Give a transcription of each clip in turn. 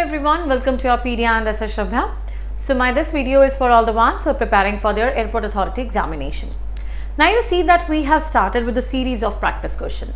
everyone, welcome to YourPedia and this is Shubha. So this video is for all the ones who are preparing for their airport authority examination. Now you see that we have started with a series of practice questions.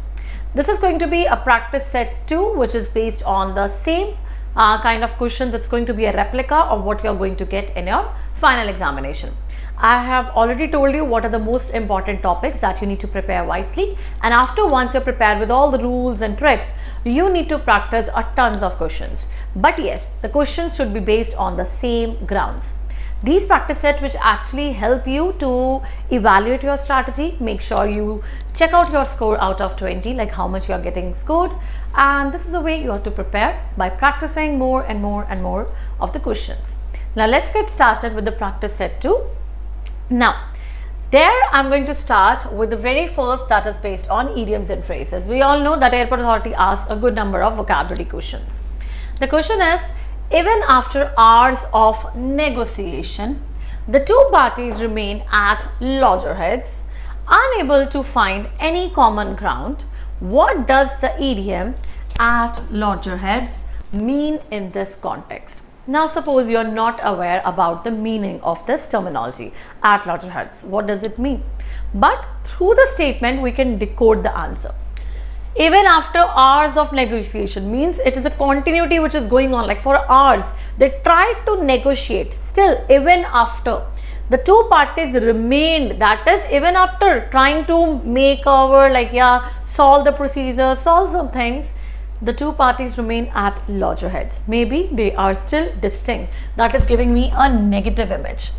This is going to be a practice set 2 which is based on the same kind of questions. It's going to be a replica of what you're going to get in your final examination. I have already told you what are the most important topics that you need to prepare wisely, and once you're prepared with all the rules and tricks, you need to practice a tons of questions. But yes, the questions should be based on the same grounds. These practice sets which actually help you to evaluate your strategy. Make sure you check out your score out of 20, like how much you are getting scored, and this is a way you have to prepare by practicing more and more and more of the questions. Now let's get started with the practice set 2. Now, there I'm going to start with the very first that is based on idioms and phrases. We all know that Airport Authority asks a good number of vocabulary questions. The question is, even after hours of negotiation, the two parties remain at loggerheads, unable to find any common ground. What does the idiom at loggerheads mean in this context? Now suppose you are not aware about the meaning of this terminology at loggerheads. What does it mean? But through the statement we can decode the answer. Even after hours of negotiation means it is a continuity which is going on, like for hours they tried to negotiate. Still, even after the two parties remained, that is even after trying to make over, solve the procedure, solve some things, the two parties remain at loggerheads. Maybe they are still distinct. That is giving me a negative image.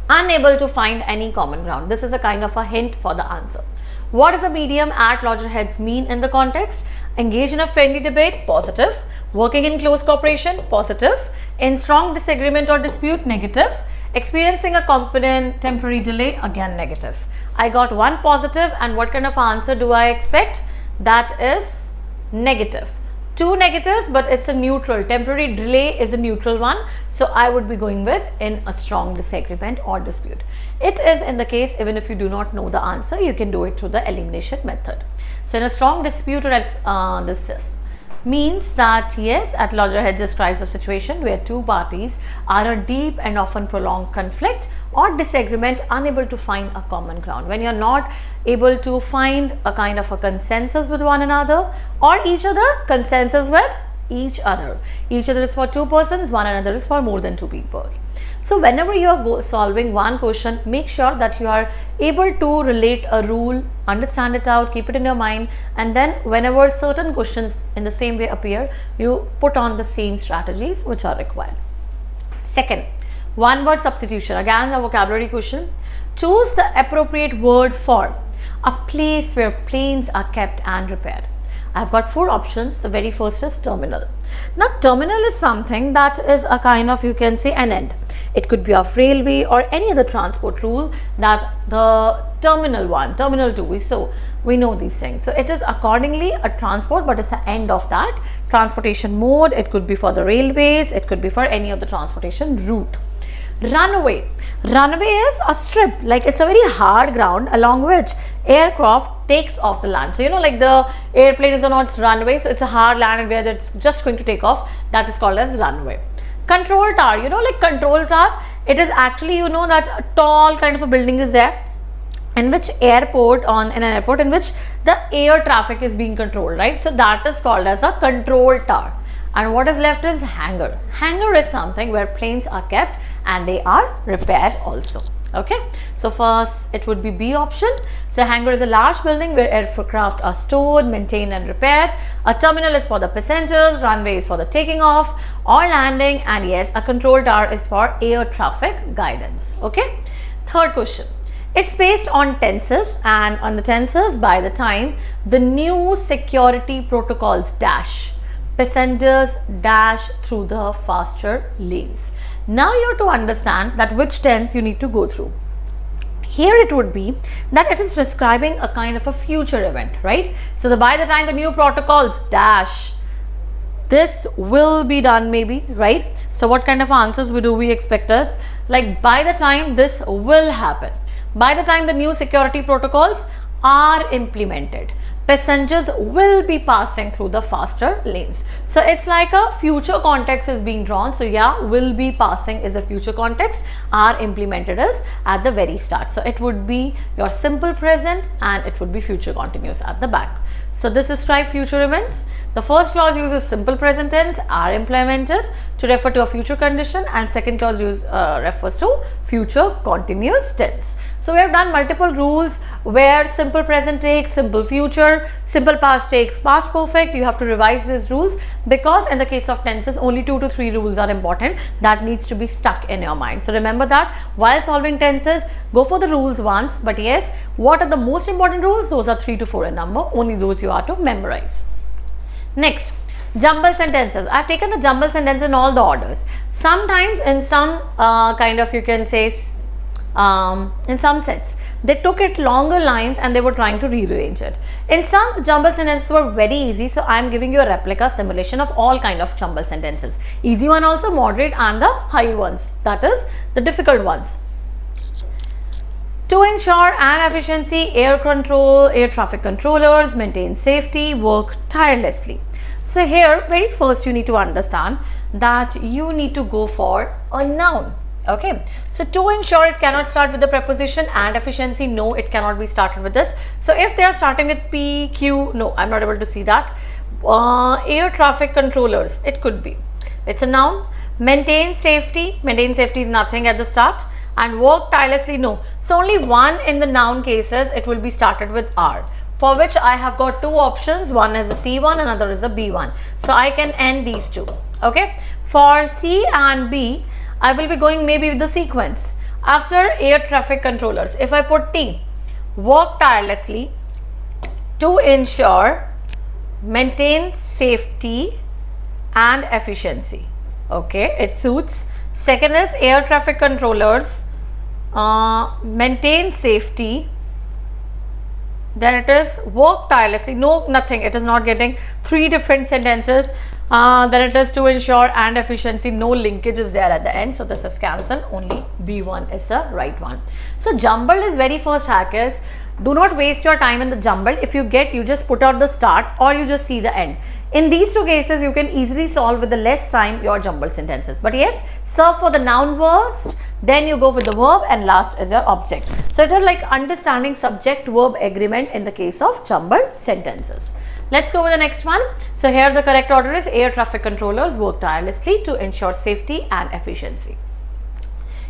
Unable to find any common ground. This is a kind of a hint for the answer. What does a medium at loggerheads mean in the context? Engage in a friendly debate, positive. Working in close cooperation, positive. In strong disagreement or dispute, negative. Experiencing a competent temporary delay, again negative. I got one positive, and what kind of answer do I expect? That is negative. Two negatives, but it's a neutral. Temporary delay is a neutral one, so I would be going with in a strong disagreement or dispute. It is in the case, even if you do not know the answer, you can do it through the elimination method. So in a strong dispute, or this means that yes, at loggerheads describes a situation where two parties are in deep and often prolonged conflict or disagreement, unable to find a common ground. When you're not able to find a kind of a consensus with one another or each other, consensus with each other. Each other is for two persons, one another is for more than two people. So whenever you are solving one question, make sure that you are able to relate a rule, understand it out, keep it in your mind, and then whenever certain questions in the same way appear, you put on the same strategies which are required. Second, one word substitution. Again, a vocabulary question. Choose the appropriate word for a place where planes are kept and repaired. I've got four options. The very first is terminal. Now terminal is something that is a kind of, you can say, an end. It could be of railway or any other transport rule, that the terminal 1, terminal 2, so we know these things. So it is accordingly a transport, but it's the end of that transportation mode. It could be for the railways, it could be for any of the transportation route. Runway. Runway is a strip, like it's a very hard ground along which aircraft takes off the land. So like the airplane is on its runway, so it's a hard land where it's just going to take off. That is called as runway. Control tower, like control tower, it is actually, that a tall kind of a building is there in which in an airport in which the air traffic is being controlled, right? So that is called as a control tower. And what is left is hangar. Hangar is something where planes are kept and they are repaired also. Okay, so first it would be B option. So hangar is a large building where aircraft are stored, maintained and repaired. A terminal is for the passengers, runway is for the taking off or landing, and yes, a control tower is for air traffic guidance. Okay, third question. It's based on tenses, and on the tenses, by the time the new security protocols dash, passengers dash through the faster lanes. Now you have to understand that which tense you need to go through. Here it would be that it is describing a kind of a future event, right? So by the time the new protocols dash, this will be done maybe, right? So what kind of answers do we expect us? Like by the time this will happen, by the time the new security protocols are implemented, passengers will be passing through the faster lanes. So it's like a future context is being drawn. So yeah, will be passing is a future context, are implemented as at the very start. So it would be your simple present and it would be future continuous at the back. So this describes future events. The first clause uses simple present tense, are implemented to refer to a future condition, and second clause refers to future continuous tense. So we have done multiple rules where simple present takes simple future, simple past takes past perfect. You have to revise these rules because in the case of tenses only 2 to 3 rules are important that needs to be stuck in your mind. So remember that while solving tenses, go for the rules once, but yes, what are the most important rules? Those are 3 to 4 in number, only those you are to memorize. Next, jumble sentences. I have taken the jumble sentence in all the orders. Sometimes in some you can say in some sets they took it longer lines and they were trying to rearrange it. In some, jumble sentences were very easy, so I am giving you a replica simulation of all kind of jumble sentences, easy one also, moderate and the high ones, that is the difficult ones. To ensure an efficiency, air traffic controllers maintain safety, work tirelessly. So here very first you need to understand that you need to go for a noun. Okay, so to ensure, it cannot start with the preposition, and efficiency, no, it cannot be started with this. So if they are starting with P, Q, no, I'm not able to see that. Air traffic controllers, it could be, it's a noun. Maintain safety is nothing at the start, and work tirelessly, no. So only one in the noun cases it will be started with R, for which I have got two options, one is a C1, another is a B1. So I can end these two. Okay, for C and B I will be going maybe with the sequence. After air traffic controllers, if I put T, work tirelessly to ensure, maintain safety and efficiency. Okay, it suits. Second is air traffic controllers, maintain safety, then it is work tirelessly, no, nothing, it is not getting three different sentences. Then it is to ensure and efficiency, no linkage is there at the end, so this is cancelled, only B1 is the right one. So jumbled is very first hack is, do not waste your time in the jumbled. If you get, you just put out the start or you just see the end. In these two cases you can easily solve with the less time your jumbled sentences, but yes, serve for the noun first, then you go with the verb, and last is your object. So it is like understanding subject verb agreement in the case of jumbled sentences. Let's go with the next one. So here the correct order is air traffic controllers work tirelessly to ensure safety and efficiency.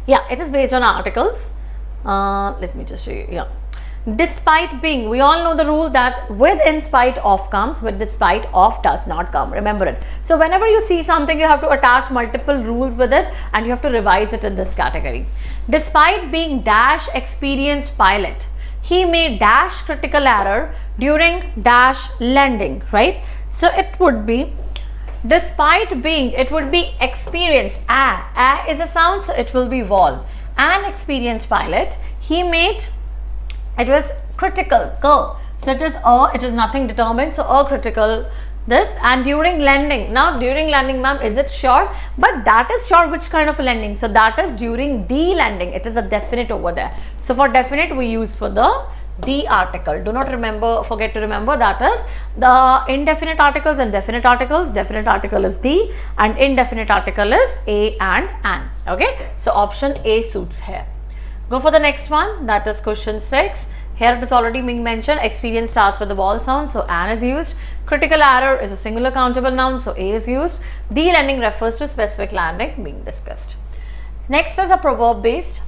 Yeah, it is based on articles. Let me just show you. Yeah, despite being, we all know the rule that with in spite of comes, with despite of does not come. Remember it. So whenever you see something, you have to attach multiple rules with it and you have to revise it in this category. Despite being dash experienced pilot, he made dash critical error during dash landing, right? So it would be, despite being, it would be experienced, a is a sound, so it will be vowel. An experienced pilot, he made, it was critical, so it is it is nothing determined, so a critical this, and during landing. Now during landing, ma'am, is it sure? But that is sure which kind of a landing, so that is during the landing, it is a definite over there. So for definite we use for the article. Do not forget to remember that is the indefinite articles and definite articles. Definite article is D and indefinite article is A and an. Okay, so option A suits here. Go for the next one, that is question 6. Here it is already being mentioned, experience starts with the vowel sound, so an is used. Critical error is a singular countable noun, so A is used. The landing refers to specific landing being discussed. Next is a proverb based.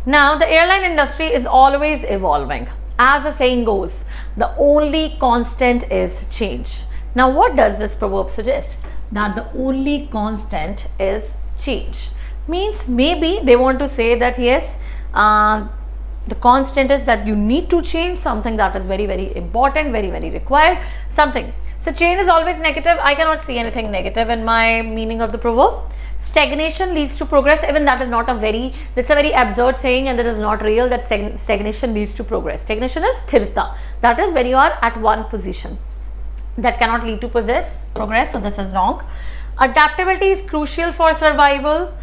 Now the airline industry is always evolving. As the saying goes, the only constant is change. Now what does this proverb suggest? That the only constant is change. Means maybe they want to say that yes, the constant is that you need to change something that is very, very important, very, very required, something. So change is always negative. I cannot see anything negative in my meaning of the proverb. Stagnation leads to progress. Even that is not a very, that's a very absurd saying and that is not real, that stagnation leads to progress. Stagnation is sthirta. That is when you are at one position. That cannot lead to progress. So this is wrong. Adaptability is crucial for survival.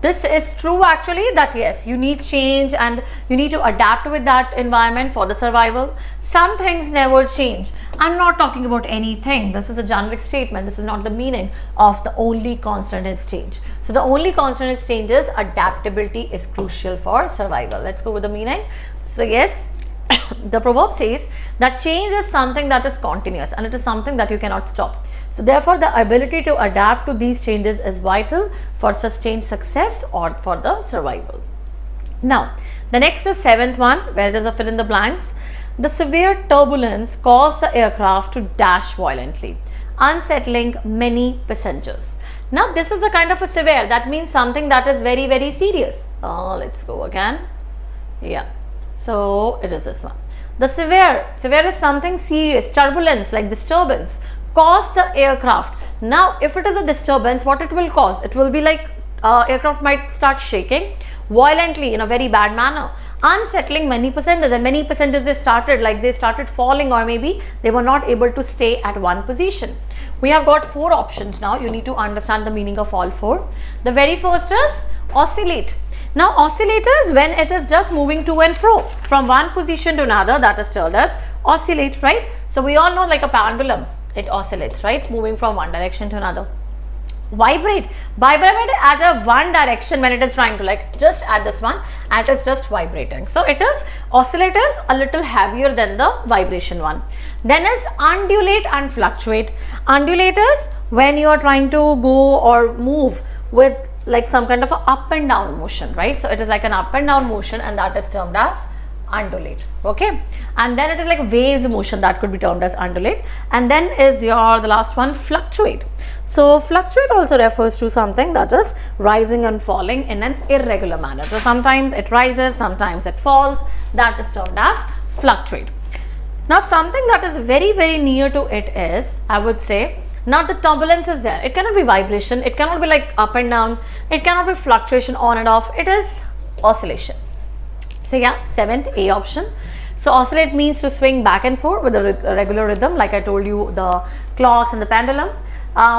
this is true actually, that yes, you need change and you need to adapt with that environment for the survival. Some things never change. I'm not talking about anything. This is a generic statement. This is not the meaning of the only constant is change. So the only constant is change is adaptability is crucial for survival. Let's go with the meaning. So yes, the proverb says that change is something that is continuous and it is something that you cannot stop. So therefore, the ability to adapt to these changes is vital for sustained success or for the survival. Now, the next is seventh one, where it is a fill in the blanks. The severe turbulence caused the aircraft to dash violently, unsettling many passengers. Now, this is a kind of a severe, that means something that is very, very serious. Let's go again. Yeah, so it is this one. The severe is something serious, turbulence like disturbance, cause the aircraft. Now, if it is a disturbance, what it will cause? It will be like aircraft might start shaking violently in a very bad manner, unsettling many passengers, and many passengers they started falling, or maybe they were not able to stay at one position. We have got four options now. You need to understand the meaning of all four. The very first is oscillate. Now, oscillators, when it is just moving to and fro from one position to another, that is termed as oscillate, right? So we all know, like a pendulum, it oscillates, right, moving from one direction to another. Vibrate at a one direction when it is trying to, like, just at this one, and it is just vibrating. So it is, oscillate is a little heavier than the vibration one. Then is undulate and fluctuate. Undulate is when you are trying to go or move with like some kind of a up and down motion, right? So it is like an up and down motion, and that is termed as undulate. Okay, and then it is like waves motion, that could be termed as undulate. And then is the last one, fluctuate. So fluctuate also refers to something that is rising and falling in an irregular manner. So sometimes it rises, sometimes it falls, that is termed as fluctuate. Now something that is very, very near to it is, I would say, now the turbulence is there. It cannot be vibration, it cannot be like up and down, it cannot be fluctuation on and off, it is oscillation. So yeah, seventh, A option. So oscillate means to swing back and forth with a regular rhythm, like I told you, the clocks and the pendulum,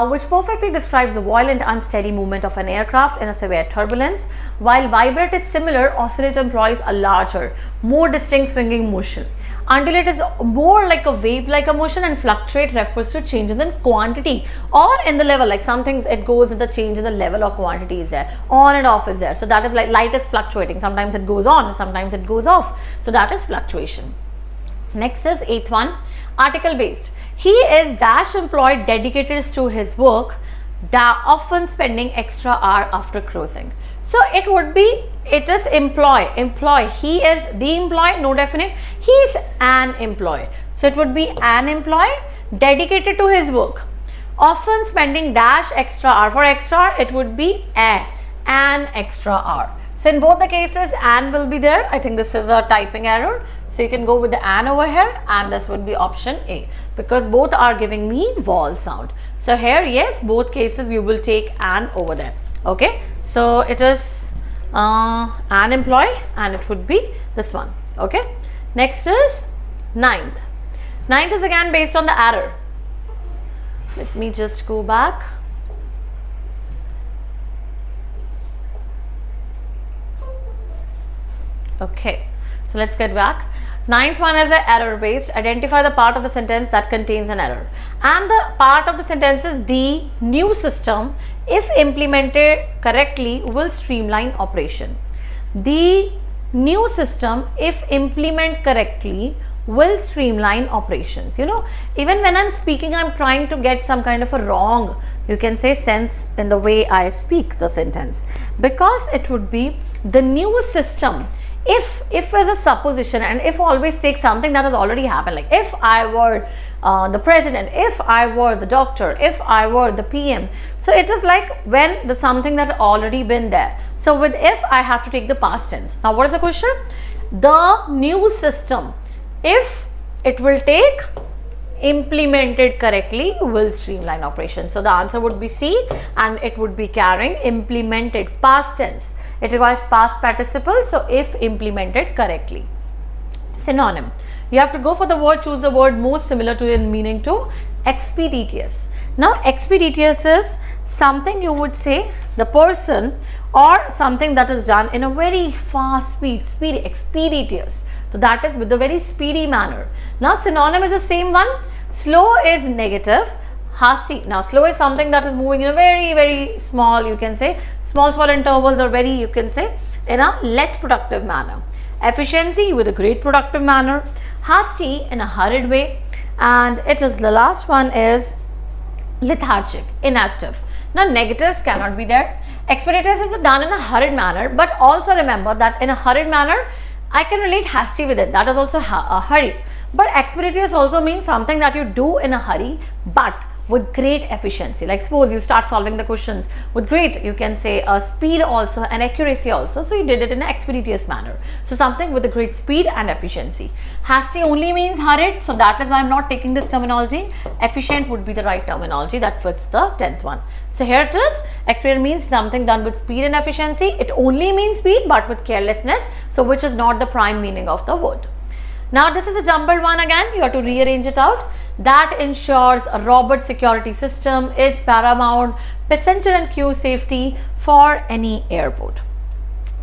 which perfectly describes the violent, unsteady movement of an aircraft in a severe turbulence. While vibrate is similar, oscillate employs a larger, more distinct swinging motion. Undulate is more like a wave like a motion, and fluctuate refers to changes in quantity or in the level, like some things it goes in the change in the level of quantity is there, on and off is there. So that is like light is fluctuating, sometimes it goes on, sometimes it goes off, so that is fluctuation. Next is eighth one, article based. He is dash employed dedicated to his work, often spending extra hour after closing. So it would be, it is employ, he is the employee, no definite, he is an employee. So it would be an employee dedicated to his work, often spending dash extra hour. For extra hour, it would be an extra hour. So in both the cases, an will be there. I think this is a typing error. So you can go with the an over here, and this would be option A, because both are giving me vowel sound. So here, yes, both cases you will take an over there. Okay, so it is an employee, and it would be this one. Okay, next is ninth. Ninth is again based on the error. Let me just go back. Okay, so let's get back. Ninth one is a error based. Identify the part of the sentence that contains an error, and the part of the sentence is the new system, if implemented correctly, will streamline operation. The new system, if implemented correctly, will streamline operations. You know, even when I'm speaking, I'm trying to get some kind of a wrong, you can say, sense in the way I speak the sentence, because it would be the new system. If as a supposition, and if always take something that has already happened, like if I were the president, if I were the doctor, if I were the PM. So it is like when the something that already been there. So with if, I have to take the past tense. Now what is the question? The new system, if it will take implemented correctly, will streamline operations. So the answer would be C, and it would be carrying implemented past tense. It requires past participle, so if implemented correctly. Synonym. You have to go for the word, choose the word most similar to in meaning to expeditious. Now expeditious is something you would say the person or something that is done in a very fast speedy, expeditious. So that is with a very speedy manner. Now synonym is the same one. Slow is negative, hasty. Now slow is something that is moving in a very small, you can say small intervals, or very, you can say, in a less productive manner. Efficiency with a great productive manner. Hasty in a hurried way. And it is the last one is lethargic, inactive. Now negatives cannot be there. Expeditious is done in a hurried manner, but also remember that in a hurried manner I can relate hasty with it, that is also a hurry. But expeditious also means something that you do in a hurry but with great efficiency. Like suppose you start solving the questions with great, you can say, speed also and accuracy also, so you did it in an expeditious manner. So something with a great speed and efficiency. Hasty only means hurried, so that is why I am not taking this terminology. Efficient would be the right terminology that fits the 10th one. So here it is. Expedient means something done with speed and efficiency. It only means speed but with carelessness, so which is not the prime meaning of the word. Now this is a jumbled one again, you have to rearrange it out. That ensures a robust security system is paramount, passenger and crew safety for any airport.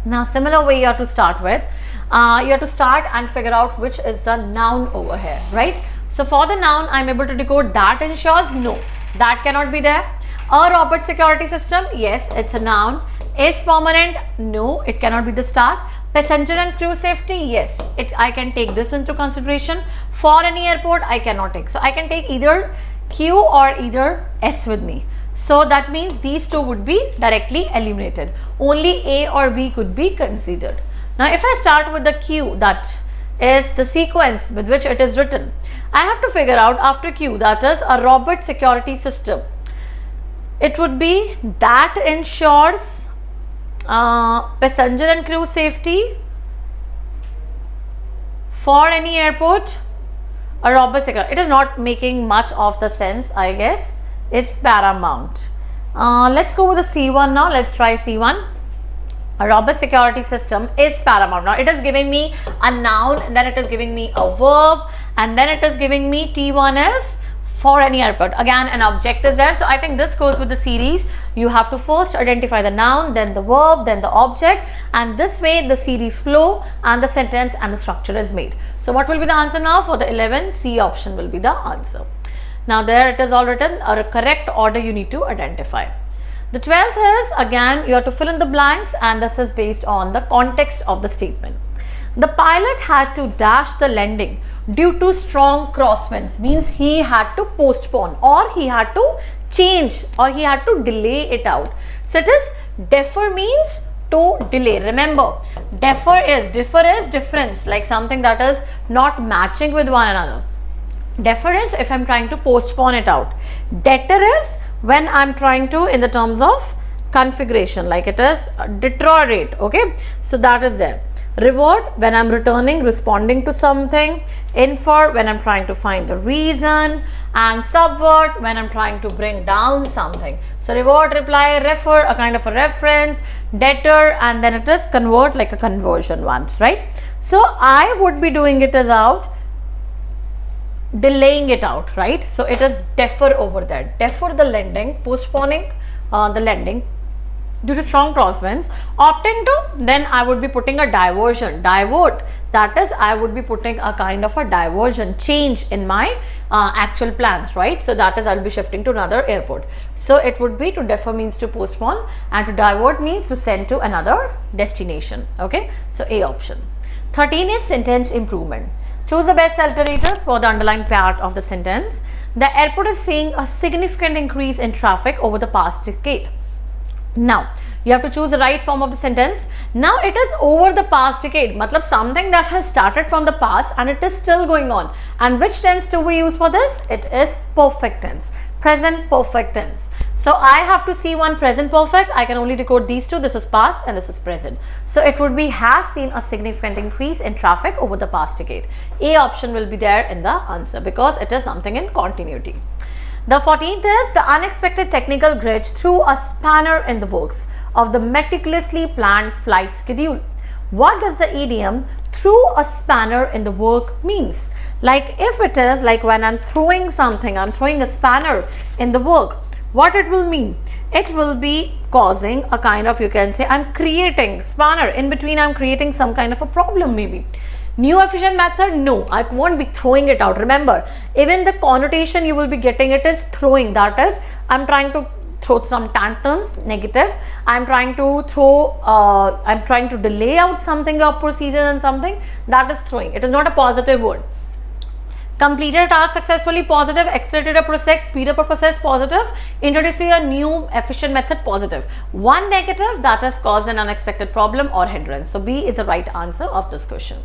Now similar way you have to start with, you have to start and figure out which is the noun over here, right? So for the noun I am able to decode that ensures, no, that cannot be there. A robust security system, yes, it's a noun. Is permanent, no, it cannot be the start. Passenger and crew safety, yes, I can take this into consideration. For any airport I cannot take, so I can take either Q or either S with me. So that means these two would be directly eliminated. Only A or B could be considered. Now if I start with the Q, that is the sequence with which it is written, I have to figure out after Q, that is a robust security system. It would be that ensures passenger and crew safety for any airport, a robust security. It is not making much of the sense, I guess. It's paramount. Let's go with the C1 now. Let's try C1. A robust security system is paramount. Now it is giving me a noun, and then it is giving me a verb, and then it is giving me T1 is for any airport. Again an object is there, so I think this goes with the series. You have to first identify the noun, then the verb, then the object, and this way the series flow and the sentence and the structure is made. So what will be the answer now? For the 11, C option will be the answer. Now there it is all written, a correct order you need to identify. The 12th is, again you have to fill in the blanks, and this is based on the context of the statement. The pilot had to dash the landing due to strong crosswinds, means he had to postpone, or he had to change, or he had to delay it out. So it is defer means to delay. Remember, differ is difference, like something that is not matching with one another. Defer is if I am trying to postpone it out. Deter is when I am trying to, in the terms of configuration, like it is deteriorate. Okay, so that is there. Revert when I am returning, responding to something. Infer when I am trying to find the reason, and subvert when I am trying to bring down something. So revert, reply, refer, a kind of a reference, deter, and then it is convert, like a conversion one, right? So I would be doing it as out, delaying it out, right? So it is defer over there. Defer the landing, postponing the landing due to strong crosswinds. Opting to, then I would be putting a diversion, divert, that is I would be putting a kind of a diversion, change in my actual plans, right? So that is I will be shifting to another airport. So it would be, to defer means to postpone, and to divert means to send to another destination. Okay, so A option. 13 is sentence improvement. Choose the best alternatives for the underlined part of the sentence. The airport is seeing a significant increase in traffic over the past decade. Now you have to choose the right form of the sentence. Now it is over the past decade, matlab something that has started from the past and it is still going on. And which tense do we use for this? It is perfect tense, present perfect tense. So I have to see one present perfect. I can only decode these two. This is past and this is present. So it would be has seen a significant increase in traffic over the past decade. A option will be there in the answer because it is something in continuity. The 14th is, the unexpected technical glitch threw a spanner in the works of the meticulously planned flight schedule. What does the idiom threw a spanner in the work means? Like if it is like when I'm throwing something, I'm throwing a spanner in the work, What it will mean? It will be causing a kind of, you can say, I'm creating spanner in between, I'm creating some kind of a problem maybe. New efficient method? No, I won't be throwing it out. Remember, even the connotation you will be getting it is throwing. That is, I'm trying to throw some tantrums, negative. I'm trying to delay out something or procedure and something, that is throwing. It is not a positive word. Completed a task successfully, positive. Accelerated a process, speed up a process, positive. Introducing a new efficient method, positive. One negative, that has caused an unexpected problem or hindrance. So B is the right answer of this question.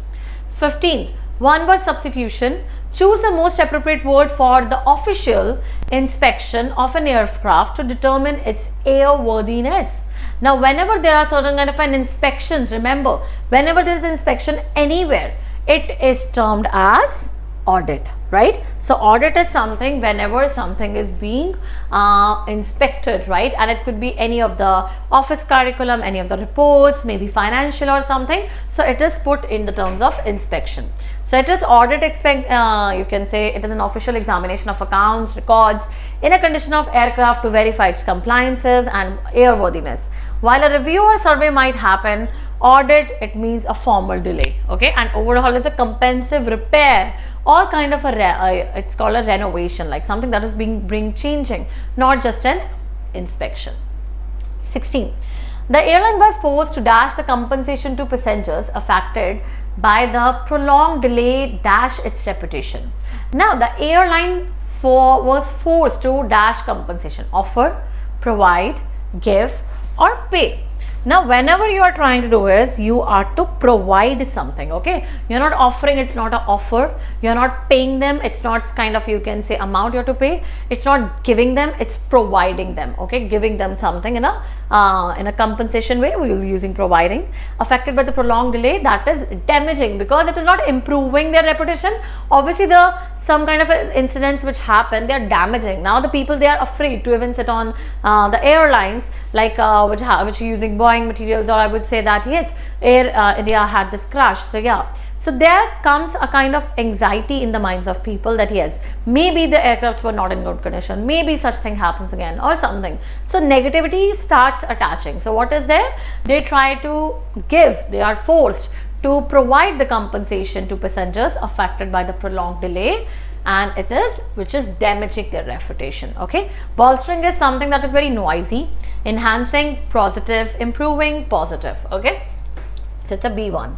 15. One word substitution. Choose the most appropriate word for the official inspection of an aircraft to determine its airworthiness. Now, whenever there are certain kind of an inspections, remember, whenever there is an inspection anywhere, it is termed as audit, right? So audit is something whenever something is being inspected, right? And it could be any of the office curriculum, any of the reports, maybe financial or something. So it is put in the terms of inspection. So it is audit, you can say it is an official examination of accounts, records in a condition of aircraft to verify its compliances and airworthiness. While a review or survey might happen, audit, it means a formal delay, okay? And overhaul is a comprehensive repair or kind of it's called a renovation, like something that is being changing, not just an inspection. 16. The airline was forced to dash the compensation to passengers affected by the prolonged delay dash its reputation. Now the airline was forced to dash compensation, offer, provide, give or pay. Now whenever you are trying to do is you are to provide something, okay? You're not offering, it's not an offer. You're not paying them, it's not kind of, you can say, amount you have to pay. It's not giving them, it's providing them, okay? Giving them something in a compensation way. We will be using providing. Affected by the prolonged delay, that is damaging because it is not improving their reputation. Obviously some kind of incidents which happen, they are damaging. Now the people, they are afraid to even sit on the airlines, like which are using Boeing materials, or I would say that yes, Air India had this crash. So yeah, so there comes a kind of anxiety in the minds of people that yes, maybe the aircraft were not in good condition, maybe such thing happens again or something. So negativity starts attaching. So what is there? They try to give, they are forced to provide the compensation to passengers affected by the prolonged delay, and it is which is damaging their reputation, okay? Bolstering is something that is very noisy, enhancing, positive, improving, positive, okay? So it's a B1.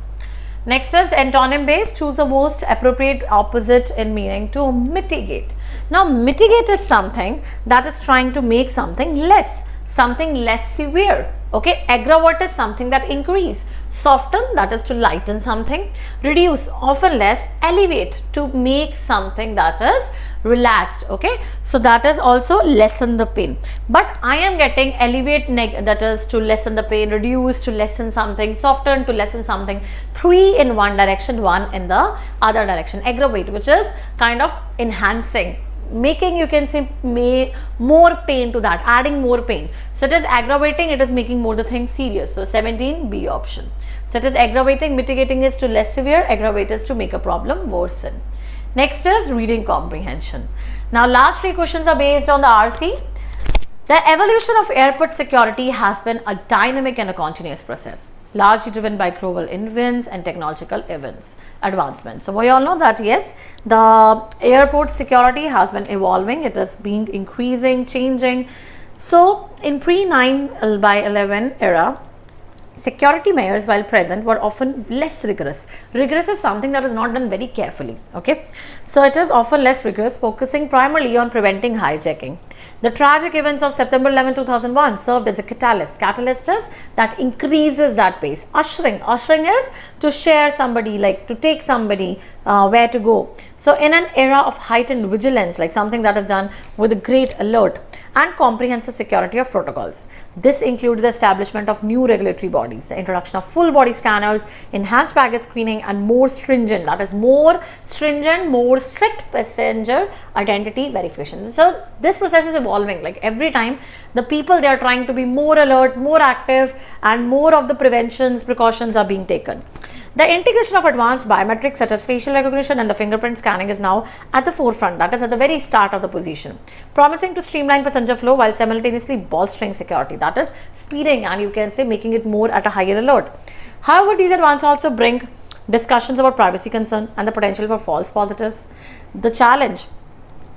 Next is antonym based. Choose the most appropriate opposite in meaning to mitigate. Now mitigate is something that is trying to make something less severe, okay? Aggravate is something that increase. Soften, that is to lighten something. Reduce, often less. Elevate, to make something that is relaxed, okay? So that is also lessen the pain. But I am getting elevate, that is to lessen the pain, reduce to lessen something, soften to lessen something. 3 in one direction, 1 in the other direction. Aggravate, which is kind of enhancing, making, you can say, more pain to that, adding more pain. So it is aggravating, it is making more the thing serious. So 17, B option. So it is aggravating. Mitigating is to less severe, aggravate is to make a problem worsen. Next is reading comprehension. Now last 3 questions are based on the RC. The evolution of airport security has been a dynamic and a continuous process, largely driven by global events and technological advancements. So we all know that yes, the airport security has been evolving, it is being increasing, changing. So in pre-9/11 era, security measures while present were often less rigorous. Rigorous is something that is not done very carefully, okay? So it is often less rigorous, focusing primarily on preventing hijacking. The tragic events of September 11, 2001 served as a catalyst. Catalyst is that increases that pace. Ushering is to share somebody, like to take somebody where to go. So in an era of heightened vigilance, like something that is done with a great alert and comprehensive security of protocols. This included the establishment of new regulatory bodies, the introduction of full body scanners, enhanced baggage screening, and more stringent, more strict passenger identity verification. So this process is evolving, like every time the people, they are trying to be more alert, more active, and more of the precautions are being taken. The integration of advanced biometrics such as facial recognition and the fingerprint scanning is now at the forefront, that is at the very start of the position, promising to streamline passenger flow while simultaneously bolstering security, that is speeding and you can say making it more at a higher alert. However, these advances also bring discussions about privacy concern and the potential for false positives. The challenge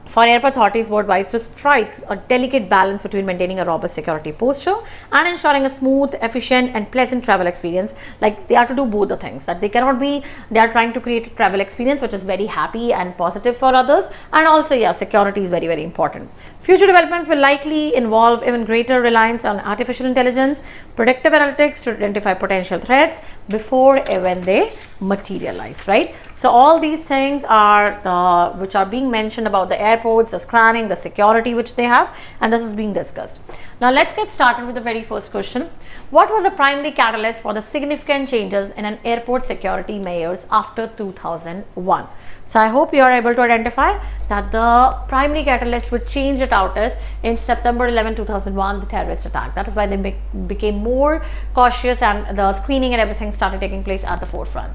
for airport authorities worldwide is to strike a delicate balance between maintaining a robust security posture and ensuring a smooth, efficient and pleasant travel experience. Like they have to do both the things, that they cannot be, they are trying to create a travel experience which is very happy and positive for others, and also security is very important. Future developments will likely involve even greater reliance on artificial intelligence, predictive analytics to identify potential threats before even they materialize, right? So all these things are which are being mentioned about the airports, the scanning, the security which they have, and this is being discussed. Now let's get started with the very first question. What was the primary catalyst for the significant changes in an airport security measures after 2001? So I hope you are able to identify that the primary catalyst which changed it out is in September 11, 2001, the terrorist attack. That is why they became more cautious and the screening and everything started taking place at the forefront.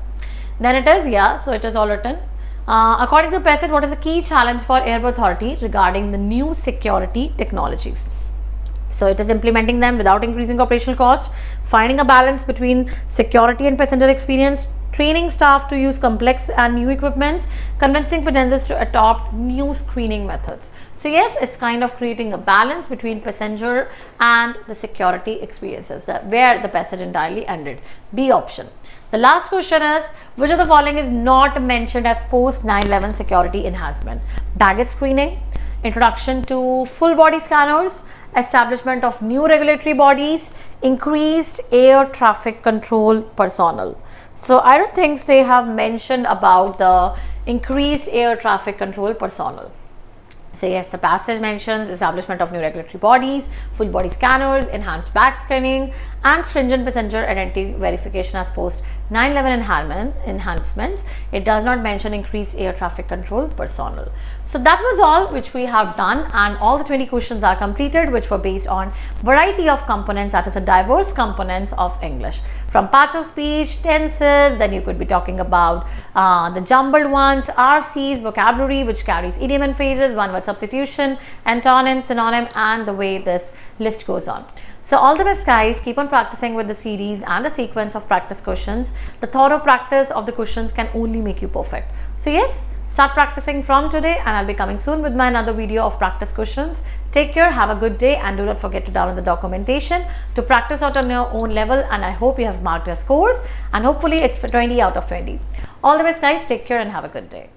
Then it is, so it is all written. According to PESIT, what is the key challenge for airport authority regarding the new security technologies? So it is implementing them without increasing operational cost, finding a balance between security and passenger experience, training staff to use complex and new equipments, convincing passengers to adopt new screening methods. So yes, it's kind of creating a balance between passenger and the security experiences, where the passage entirely ended. B option. The last question is, which of the following is not mentioned as post 9/11 security enhancement? Baggage screening, introduction to full body scanners, establishment of new regulatory bodies, increased air traffic control personnel. So I don't think they have mentioned about the increased air traffic control personnel. So yes, the passage mentions establishment of new regulatory bodies, full body scanners, enhanced bag scanning and stringent passenger identity verification as post 9/11 enhancements. It does not mention increased air traffic control personnel. So that was all which we have done, and all the 20 questions are completed, which were based on variety of components, that is a diverse components of English, from parts of speech, tenses, then you could be talking about the jumbled ones, RCs, vocabulary which carries idiom and phrases, one word substitution, antonym, synonym, and the way this list goes on. So all the best guys, keep on practicing with the series and the sequence of practice questions. The thorough practice of the questions can only make you perfect. So yes, start practicing from today, and I'll be coming soon with my another video of practice questions. Take care, have a good day, and do not forget to download the documentation to practice out on your own level, and I hope you have marked your scores, and hopefully it's 20 out of 20. All the best guys, take care and have a good day.